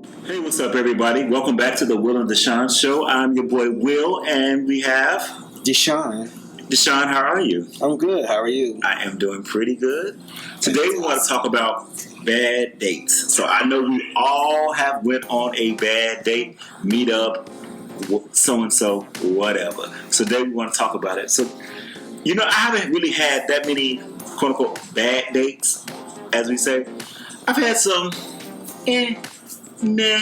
Hey, what's up, everybody? Welcome back to the Will and DeShaun Show. I'm your boy Will, and we have DeShaun. DeShaun. How are you? I'm good. How are you? I am doing pretty good. Today we want to talk about bad dates. So I know we all have went on a bad date, meet up, so and so, whatever. So today we want to talk about it. So I haven't really had that many quote unquote bad dates, as we say. I've had some, nah,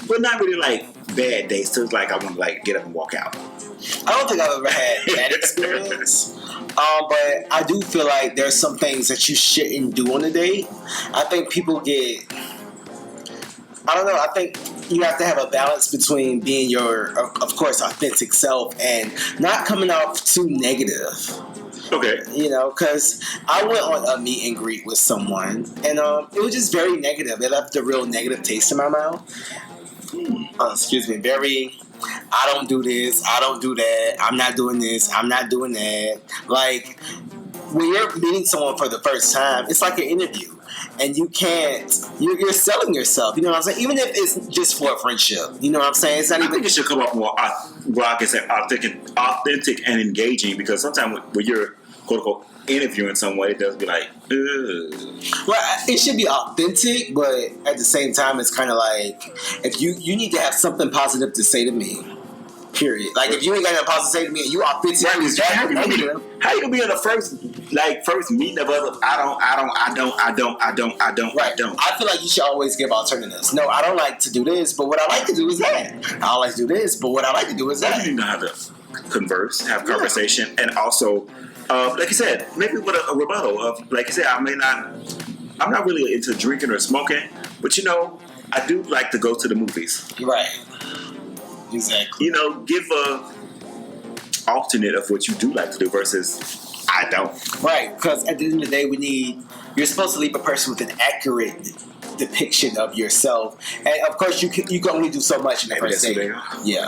but not really like bad dates. So it's like I want to like get up and walk out. I don't think I've ever had that experience. But I do feel like there's some things that you shouldn't do on a date. I think people I don't know. I think you have to have a balance between being your, of course, authentic self and not coming off too negative. Okay. Because I went on a meet and greet with someone, and it was just very negative. It left a real negative taste in my mouth. Excuse me. Very, I don't do this, I don't do that, I'm not doing this, I'm not doing that. Like, when you're meeting someone for the first time, it's like an interview. And you're selling yourself, you know what I'm saying? Even if it's just for a friendship, you know what I'm saying? It's not I think it should come up more, authentic and engaging, because sometimes when you're quote unquote interviewing someone, it does be like, ugh. Well, it should be authentic, but at the same time, it's kind of like, if you need to have something positive to say to me. Period. Like, if you ain't got nothing positive to say to me and you authentic, how you gonna be on the first meeting of other? I don't. I feel like you should always give alternatives. No, I don't like to do this, but what I like to do is that. I don't like to do this, but what I like to do is that. You know how to converse, have conversation, and also, like you said, maybe with a rebuttal of, like you said, I'm not really into drinking or smoking, but I do like to go to the movies. Right. Exactly. Give a alternate of what you do like to do versus I don't. Right, because at the end of the day, you're supposed to leave a person with an accurate depiction of yourself, and of course you can only do so much in the first date. Yeah.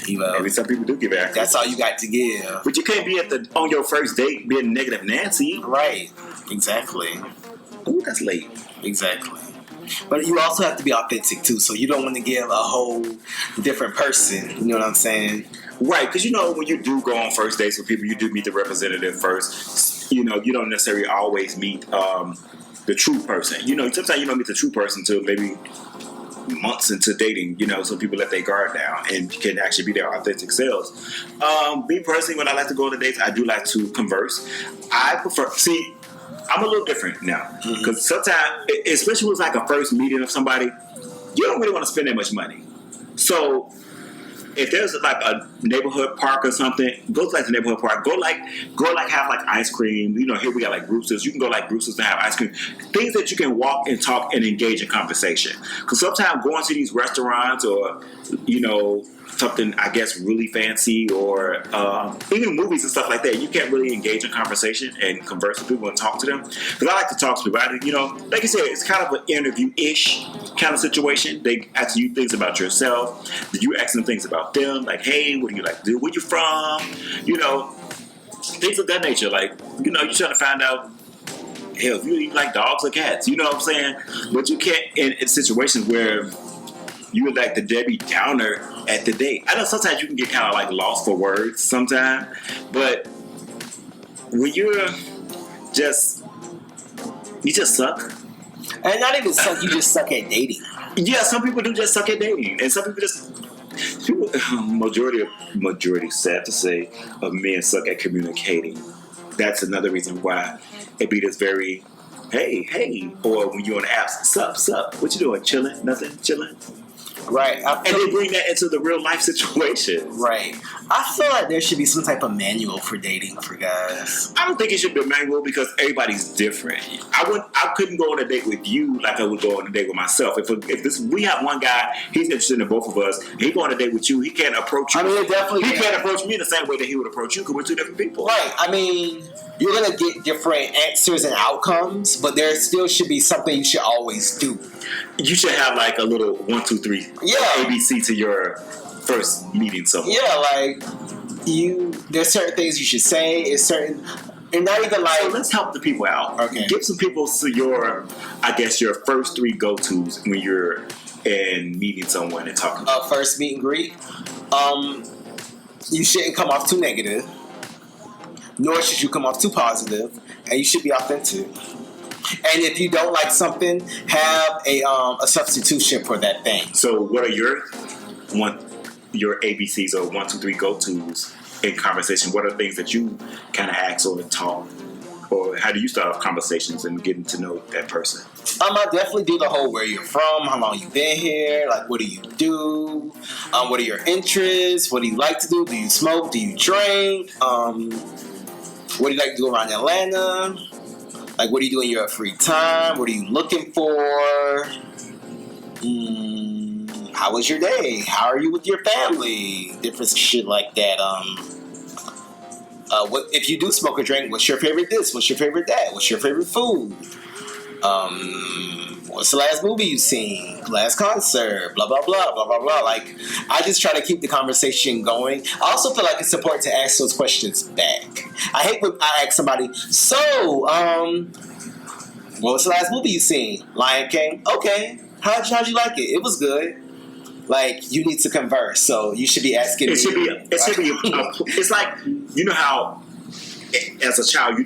Maybe some people do give accurate. That's all you got to give. But you can't be on your first date being negative Nancy. Right. Exactly. Ooh, that's late. Exactly. But you also have to be authentic too, so you don't want to give a whole different person. You know what I'm saying? Right, because when you do go on first dates with people, you do meet the representative first. You don't necessarily always meet the true person. Sometimes you don't meet the true person until maybe months into dating. So people let their guard down and can actually be their authentic selves. Me personally, when I like to go on dates, I do like to converse. I prefer I'm a little different now, because sometimes, especially when it's like a first meeting of somebody, you don't really want to spend that much money. So if there's like a neighborhood park or something, go to like the neighborhood park. Go have like ice cream. Here we got like Brewster's. You can go like Brewster's and have ice cream. Things that you can walk and talk and engage in conversation. Because sometimes going to these restaurants or something, I guess, really fancy, or even movies and stuff like that, you can't really engage in conversation and converse with people and talk to them. Because I like to talk to people. Like you said, it's kind of an interview-ish kind of situation. They ask you things about yourself. You ask them things about them, like, hey, what do you like to do? Where you from? Things of that nature. Like, you're trying to find out, hell, if you eat like dogs or cats, you know what I'm saying? But you can't, in situations where you're like the Debbie Downer at the date. I know sometimes you can get kind of like lost for words sometimes, but when you just suck. And not even suck, you just suck at dating. Yeah, some people do just suck at dating, and some people majority, sad to say, of men suck at communicating. That's another reason why it be this very, hey, or when you're on the apps, sup, what you doing? Chilling? Nothing? Chilling? Right. And they bring that into the real life situation. Right. I feel like there should be some type of manual for dating for guys. I don't think it should be a manual, because everybody's different. I couldn't go on a date with you like I would go on a date with myself. If we have one guy, he's interested in both of us, he go on a date with you, he can't approach you. I mean, definitely. He can't approach me in the same way that he would approach you, because we're two different people. Right. I mean, you're going to get different answers and outcomes, but there still should be something you should always do. You should have like a little 1, 2, 3 ABC to your first meeting someone. Yeah, like there's certain things you should say. It's certain And not even like. So let's help the people out. Okay. Give some people your first 3 go-tos when you're in meeting someone and talking. First meet and greet. You shouldn't come off too negative, nor should you come off too positive, and you should be authentic. And if you don't like something, have a substitution for that thing. So, what are your ABCs or 1, 2, 3 go-tos in conversation? What are things that you kind of ask or talk, or how do you start off conversations and getting to know that person? I definitely do the whole where you're from, how long you've been here, like what do you do, what are your interests, what do you like to do, do you smoke, do you drink, what do you like to do around Atlanta, like what do you do in your free time, what are you looking for, how was your day, how are you with your family, different shit like that. What if you do smoke or drink, what's your favorite this, what's your favorite that, what's your favorite food? What's the last movie you've seen? Last concert? Blah, blah, blah, blah, blah, blah. Like, I just try to keep the conversation going. I also feel like it's important to ask those questions back. I hate when I ask somebody, so, what was the last movie you seen? Lion King? Okay. How'd you like it? It was good. Like, you need to converse, so you should be asking It should be it's like, you know how as a child you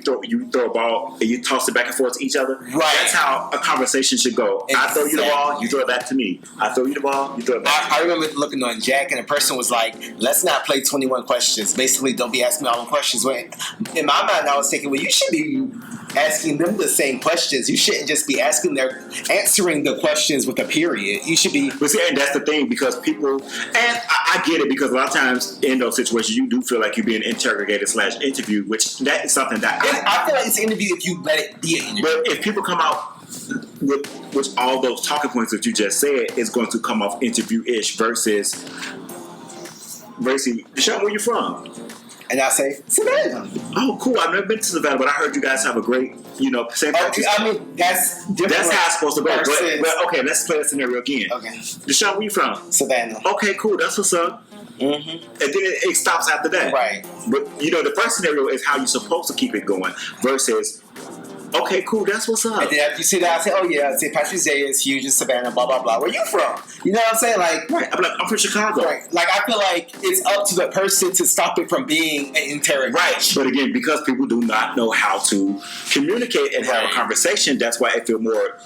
throw a ball and you toss it back and forth to each other? Right. That's how a conversation should go. Exactly. I throw you the ball, you throw it back to me. I throw you the ball, you throw it back to me. I remember looking on Jack and the person was like, let's not play 21 questions. Basically, don't be asking me all the questions. In my mind, I was thinking, well, you should be asking them the same questions. You shouldn't just be answering the questions with a period. You should be. But see, and that's the thing, because people, and I get it, because a lot of times in those situations, you do feel like you're being interrogated / interviewed, which that is something that I feel like it's an interview if you let it be an interview. But if people come out with all those talking points that you just said, it's going to come off interview-ish versus DeShaun, where you from? And I say, Savannah. Oh, cool. I've never been to Savannah, but I heard you guys have a great, same practice. I mean, that's different. That's how it's supposed to go. But okay, let's play that scenario again. Okay. DeShaun, where you from? Savannah. Okay, cool. That's what's up. Mm-hmm. And then it stops after that. Right. But, the first scenario is how you're supposed to keep it going versus, okay, cool, that's what's up. And then after you say that, I say, oh yeah, I say Patrick Zayas, huge in Savannah, blah, blah, blah. Where you from? You know what I'm saying? Like, right. I'm from Chicago. Right. Like, I feel like it's up to the person to stop it from being an interrogation. Right. But again, because people do not know how to communicate and have a conversation, that's why I feel more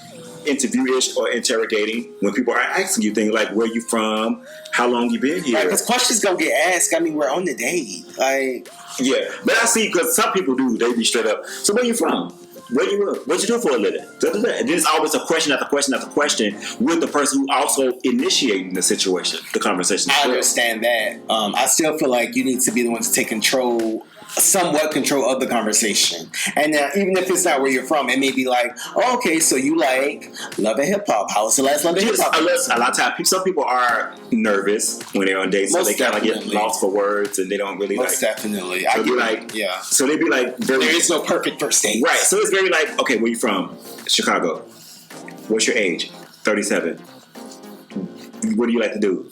interview-ish or interrogating when people are asking you things like, where you from, how long you been here. Right, because questions gonna get asked. I mean, we're on the date. Like, yeah, but I see, because some people do, they be straight up, so where you from? Where you work? What you do for a living? And then it's always a question after question after question with the person who also initiating the situation, the conversation. I understand that. I still feel like you need to be the one to take somewhat control of the conversation. And even if it's not where you're from, it may be like, oh, okay, so you like love and hip hop. How was the last love and hip hop? A lot of times, some people are nervous when they're on dates, so they kind of get lost for words and they don't really Most definitely. So So they'd be like, there is no perfect first date. Right. So it's very like, okay, where you from? Chicago. What's your age? 37. What do you like to do?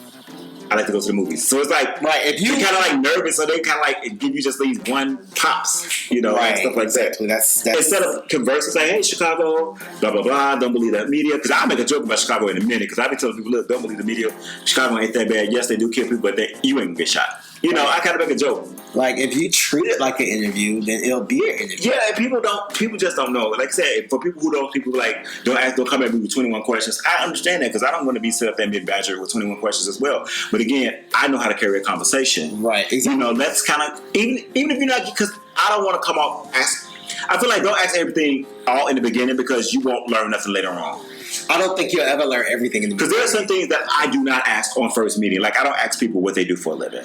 I like to go to the movies. So it's like, if you kind of like nervous, so they kind of like give you just these one pops, and stuff like that. That's instead of conversing, like, hey, Chicago, blah blah blah. Don't believe that media, because I'll make a joke about Chicago in a minute. Because I've been telling people, look, don't believe the media. Chicago ain't that bad. Yes, they do kill people, but you ain't gonna get shot. I kind of make a joke. Like, if you treat it like an interview, then it'll be an interview. Yeah, and people just don't know. Like I said, for people who don't, don't come at me with 21 questions. I understand that, because I don't want to be set up there and be badgered with 21 questions as well. But again, I know how to carry a conversation. Right. Exactly. That's kind of, even if you're not, because I don't want to come off, I feel like don't ask everything all in the beginning, because you won't learn nothing later on. I don't think you'll ever learn everything in the beginning. Because there are some ththings that I do not ask on first meeting. Like, I don't ask people what they do for a living.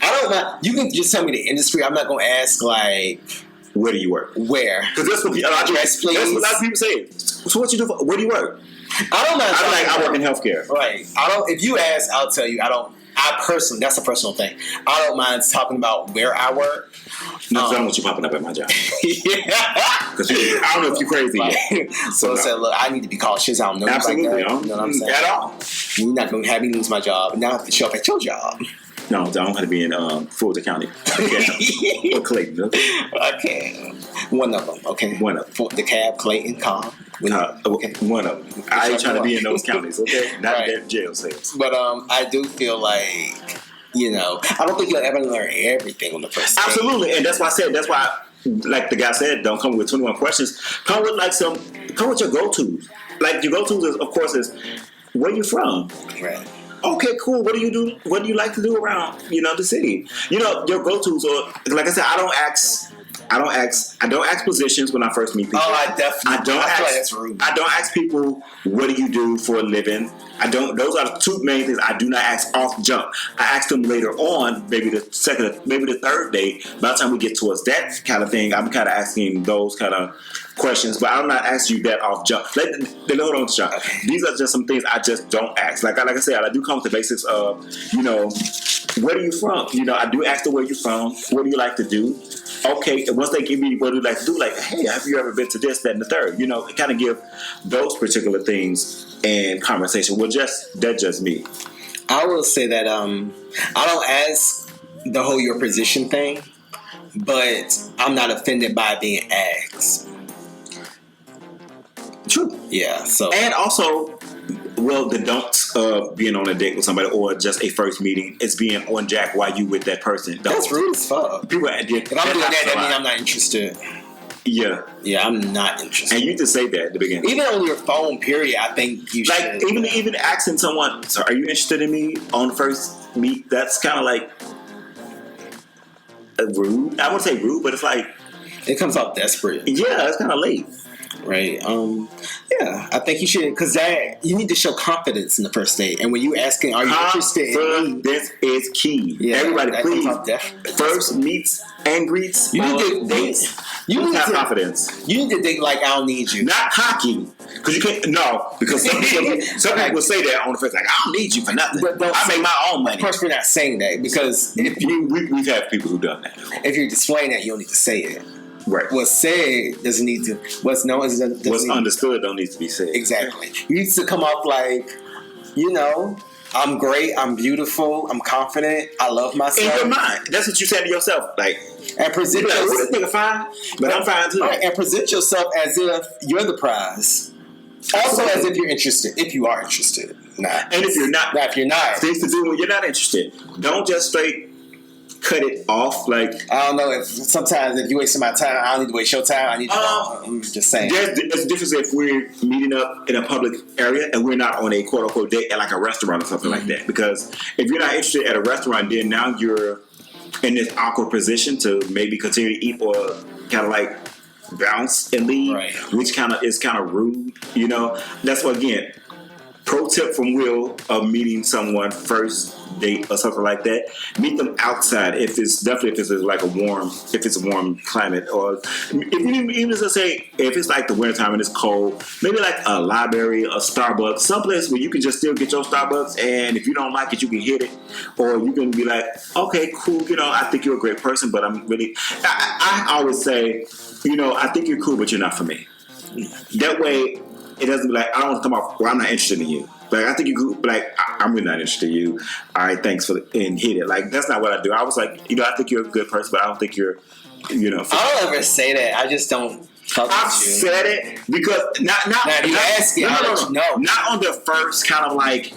I don't know. You can just tell me the industry. I'm not going to ask, like, where do you work? Where? Because that's what a lot of people say. So what you do where do you work? I don't know. I work in healthcare. Right. If you ask, I'll tell you. I personally, that's a personal thing. I don't mind talking about where I work. No, I don't want you popping up at my job. Yeah. Because I don't know if you're crazy. Right. So I said, look, I need to be cautious. I don't know. Absolutely. Like that. You know what I'm saying? At all. You're not going to have me lose my job, and now I have to show up at your job. No, I don't have to be in Fulton County. Or Clayton. Okay? Okay. One of them, okay? One of them. For DeKalb, Clayton, Cobb. Okay. One of them. I ain't trying to be in those counties, okay? Not Right. that jail cells. But I do feel like, I don't think you'll ever learn everything on the first date. Absolutely, and that's why I said, like the guy said, don't come with 21 questions. Come with your go-tos. Like your go-tos is, of course, is where you from. Right. Okay, cool. What do you do? What do you like to do around, the city? Your go-tos are, like I said, I don't ask positions when I first meet people. Oh, I definitely. feel like that's rude. I don't ask people, what do you do for a living? Those are the two main things I do not ask off jump. I ask them later on, maybe the third day. By the time we get towards that kind of thing, I'm kind of asking those kind of questions, but I'm not asking you that off jump. Hold on, Sean. These are just some things I just don't ask. Like I said, I do come with the basics of, where are you from? I do ask them where you're from. What do you like to do? Okay, and once they give me what do you like to do, like, hey, have you ever been to this, that, and the third? Kind of give those particular things and conversation. Well, that's just me. I will say that I don't ask the whole your position thing, but I'm not offended by being asked. True. Yeah. So and also, the don'ts of being on a date with somebody or just a first meeting is being on jack while you with that person. That's rude as fuck. People, if I'm doing that means I'm not interested. Yeah. Yeah, I'm not interested. And you just say that at the beginning. Even on your phone, period, I think you should. Like, even asking someone, so are you interested in me on the first meet? That's kind of like rude. I wouldn't say rude, but it's like... It comes off desperate. Yeah, it's kind of late. Right. Yeah, I think you should, because you need to show confidence in the first date. And when you asking, are you interested in me? This is key. Yeah, everybody, please. First meets and greets. You need to date. You need to have confidence. You need to date like I don't need you. Not cocky. Because you can't. No, because some people say that on the first, like, I don't need you for nothing. I make my own money. Of course, we're not saying that, because we've had people who've done that. If you're displaying that, you don't need to say it. Right. What's said doesn't need to. What's known doesn't. What's understood don't need to be said. Exactly. You need to come off like, I'm great. I'm beautiful. I'm confident. I love myself. In your mind, that's what you said to yourself. Like, and present yourself. This nigga fine, but I'm fine too. Right, and present yourself as if you're the prize. Also, as if you're interested. If you are interested, not. And if you're not, if you're not, things to do when you're not interested. Don't just straight cut it off. Like, I don't know, if sometimes if you wasting my time, I don't need to waste your time. I need to I'm just saying. There's a difference if we're meeting up in a public area and we're not on a quote unquote date at like a restaurant or something like that. Because if you're not interested at a restaurant, then now you're in this awkward position to maybe continue to eat or kind of like bounce and leave, right. Which is kind of rude. That's what, again, pro tip from Will of meeting someone first date or something like that. Meet them outside if it's like a warm climate, or even as I say, if it's like the wintertime and it's cold, maybe like a library, a Starbucks, someplace where you can just still get your Starbucks, and if you don't like it, you can hit it, or you can be like, okay, cool, I think you're a great person, but I'm really, I always say, I think you're cool, but you're not for me. That way, it doesn't be like, I don't want to come off, well, I'm not interested in you. Like, I think you could, like, I'm really not interested in you. All right, thanks and hit it. Like, that's not what I do. I was like, I think you're a good person, but I don't think you're, I don't ever say that. I just don't talk to you. I've said it because not you ask it. No, not on the first kind of like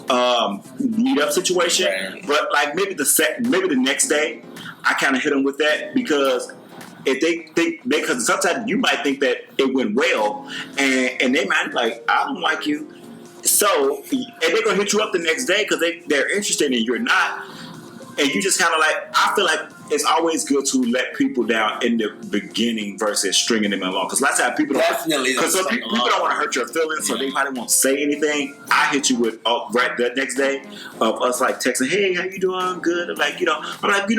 meet up situation, right. But like maybe the next day, I kind of hit them with that because. If they think, because sometimes you might think that it went well, and they might be like, I don't like you. So, and they're going to hit you up the next day because they're interested and you're not. And you just kind of like, I feel like it's always good to let people down in the beginning versus stringing them along. Because lots of times people don't want to hurt your feelings, so they probably won't say anything. I hit you with right the next day of us like texting, hey, how you doing? Good. I'm like, I'm like,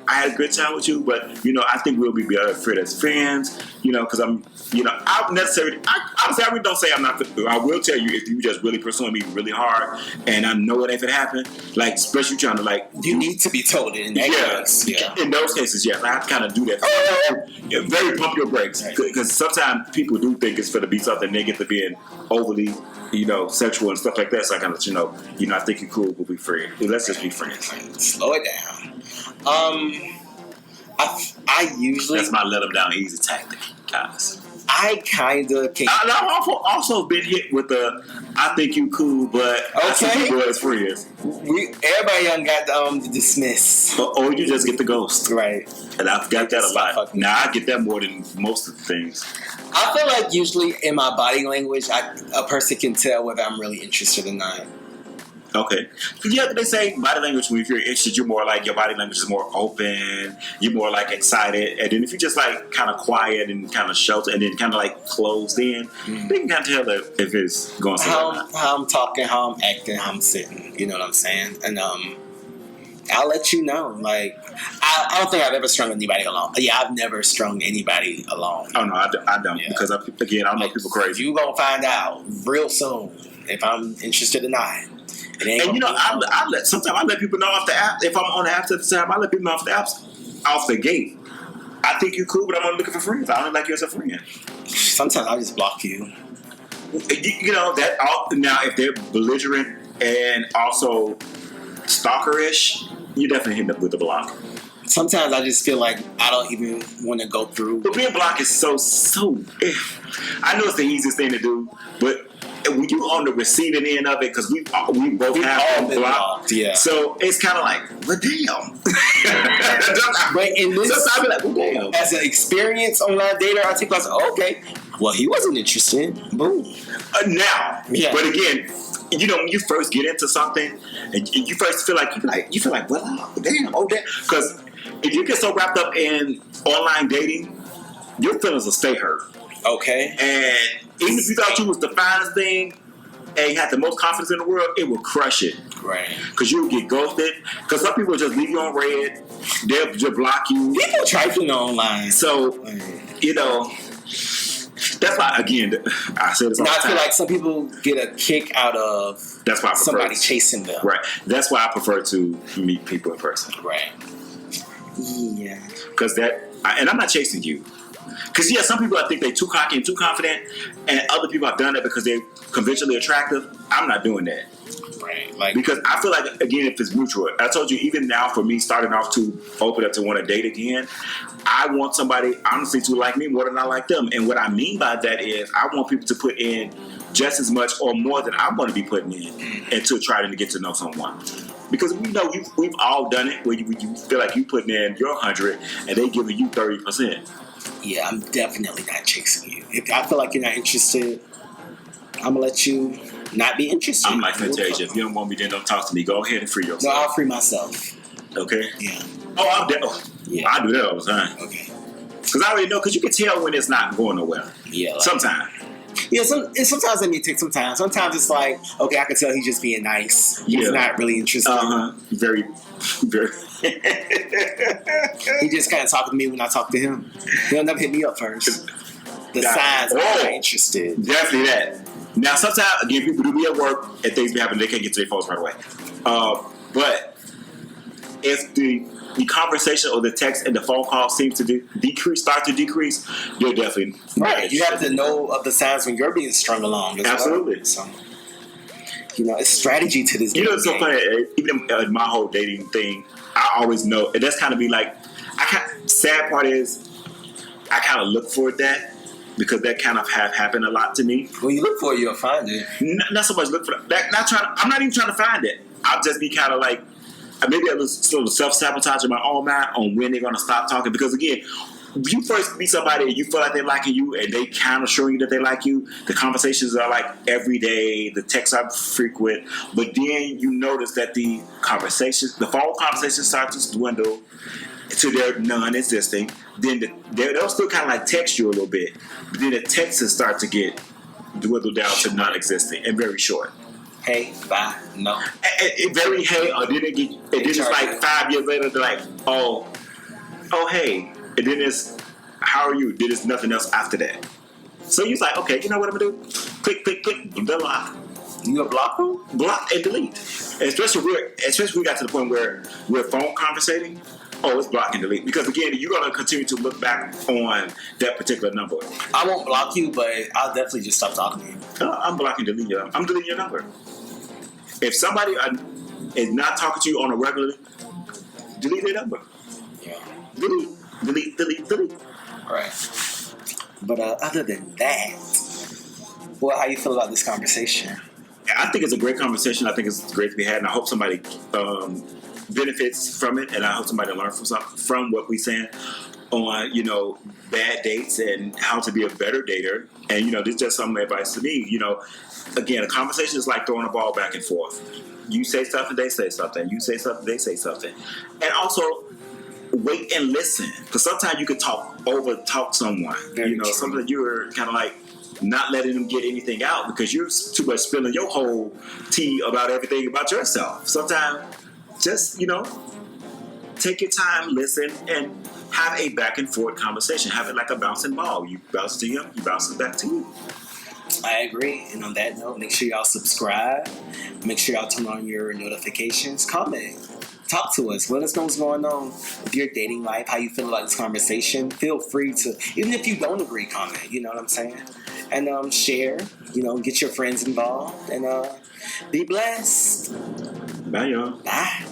I had a good time with you, but I think we'll be better fit as friends. Because I'm, I necessarily, I really don't say I'm not. I will tell you if you just really pursuing me really hard, and I know it if it happened, like especially trying to like, you need to be told it in that case. Yeah. in those cases, yes, I have to kind of do that. Very pump your brakes, because sometimes people do think it's going to be something they get to being overly, sexual and stuff like that. So I kind of let I think you're cool. We'll be friends. Let's just be friends. Slow it down. I usually that's my let them down easy tactic, guys. I kind of can't. I've also been hit with the I think you cool, but I see you as friends. Everybody done got the dismiss. Or you just get the ghost. Right. And I've got that a lot. Now I get that more than most of the things. I feel like usually in my body language, a person can tell whether I'm really interested or not. Okay. Yeah, they say body language, when you're interested, you're more like, your body language is more open, you're more like excited. And then if you're just like kind of quiet and kind of sheltered and then kind of like closed in, they can kind of tell that if it's going somewhere. How I'm talking, how I'm acting, how I'm sitting. You know what I'm saying? And I'll let you know. Like, I don't think I've ever strung anybody along. Yeah, I've never strung anybody along. Oh, no, I don't. Yeah. Because, again, I know people crazy. You going to find out real soon if I'm interested or not. And sometimes I let people know off the app. If I'm on the apps at the time, I let people know off the apps, off the gate. I think you're cool, but I'm only looking for friends. I don't like you as a friend. Sometimes I just block you. Now if they're belligerent and also stalkerish, you definitely hit up with the block. Sometimes I just feel like I don't even want to go through. But being blocked is so. I know it's the easiest thing to do, but when you on the receiving end of it, because we both have been blocked, yeah. So it's kind of like, well, damn. But in this, sometimes I be like, well, damn. As an experience online dater, I think I was okay. Well, he wasn't interested. Boom. Now, yeah. But again, when you first get into something, and you first feel like, well, damn, because if you get so wrapped up in online dating, your feelings will stay hurt. Okay. And even if you thought you was the finest thing and you had the most confidence in the world, it will crush it. Right. Because you'll get ghosted. Because some people just leave you on red. They'll just block you. People trifling online. So, that's why, again, I said this all the time. I feel like some people get a kick out of somebody chasing them. Right. That's why I prefer to meet people in person. Right. Yeah. Because and I'm not chasing you. Because, some people, I think they're too cocky and too confident, and other people have done that because they're conventionally attractive. I'm not doing that. Right. Because I feel like, again, if it's mutual, I told you, even now for me starting off to open up to want to date again, I want somebody, honestly, to like me more than I like them. And what I mean by that is I want people to put in just as much or more than I'm going to be putting in into trying to get to know someone. Because we know we've all done it where you feel like you putting in your 100 and they giving you 30%. Yeah, I'm definitely not chasing you. If I feel like you're not interested, I'm gonna let you not be interested. I'm like Fantasia. If you don't want me, then don't talk to me. Go ahead and free yourself. No, I'll free myself. Okay? Yeah. I do that all the time. Okay. Because I already know, because you can tell when it's not going nowhere. Yeah. Sometimes. Yeah, sometimes let me take some time. Sometimes it's like, okay, I can tell he's just being nice. He's not really interested. Very, very. He just kind of talking to me when I talk to him. He'll never hit me up first. The signs I'm not interested. Definitely that. Now, sometimes, again, people do be at work and things be happening, they can't get to their phones right away. But if the conversation or the text and the phone call seems to start to decrease, you're definitely right. You have to know of the signs when you're being strung along. Absolutely. Well. So, it's strategy to this. It's so funny. Even in my whole dating thing, I always know, and that's kind of be like, sad part is, I kind of look for that because that kind of have happened a lot to me. When you look for it, you'll find it. Not so much look for that. I'm not even trying to find it. I'll just be kind of like, maybe a little self-sabotage in my own mind on when they're going to stop talking. Because, again, you first meet somebody and you feel like they're liking you and they kind of showing you that they like you, the conversations are like every day, the texts are frequent, but then you notice that the phone conversations start to dwindle to their non-existing. Then they'll still kind of like text you a little bit, but then the texts start to get dwindled down to non-existent and very short. Hey, bye, no. Very hey, or then then it's like 5 years later, they're like, oh, hey. And then it's, how are you? Then it's nothing else after that. So you're like, okay, you know what I'm going to do? Click, block. You going to block them? Block and delete. And especially we got to the point where we're phone conversating Oh, it's block and delete. Because again, you're going to continue to look back on that particular number. I won't block you, but I'll definitely just stop talking to you. I'm blocking, deleting you. I'm deleting your number. If somebody is not talking to you on a regular, delete their number. Yeah. Delete. Right. But other than that, well, how you feel about this conversation? I think it's a great conversation. I think it's great to be had, and I hope somebody benefits from it, and I hope somebody learns from what we're saying on, you know, bad dates and how to be a better dater. And, you know, this is just some advice to me. You know, again, a conversation is like throwing a ball back and forth. You say something, they say something. You say something, they say something. And also, wait and listen, because sometimes you can talk someone. Very you know, true. something you're kind of like not letting them get anything out because you're too much spilling your whole tea about everything about yourself. Sometimes just, you know, take your time, listen, and have a back and forth conversation. Have it like a bouncing ball. You bounce to him, he bounces back to you. I agree. And on that note, make sure y'all subscribe. Make sure y'all turn on your notifications. Comment. Talk to us. Let us know what's going on with your dating life, how you feel about this conversation. Feel free to, even if you don't agree, comment. You know what I'm saying? And share. You know, get your friends involved. And be blessed. Bye, y'all. Bye.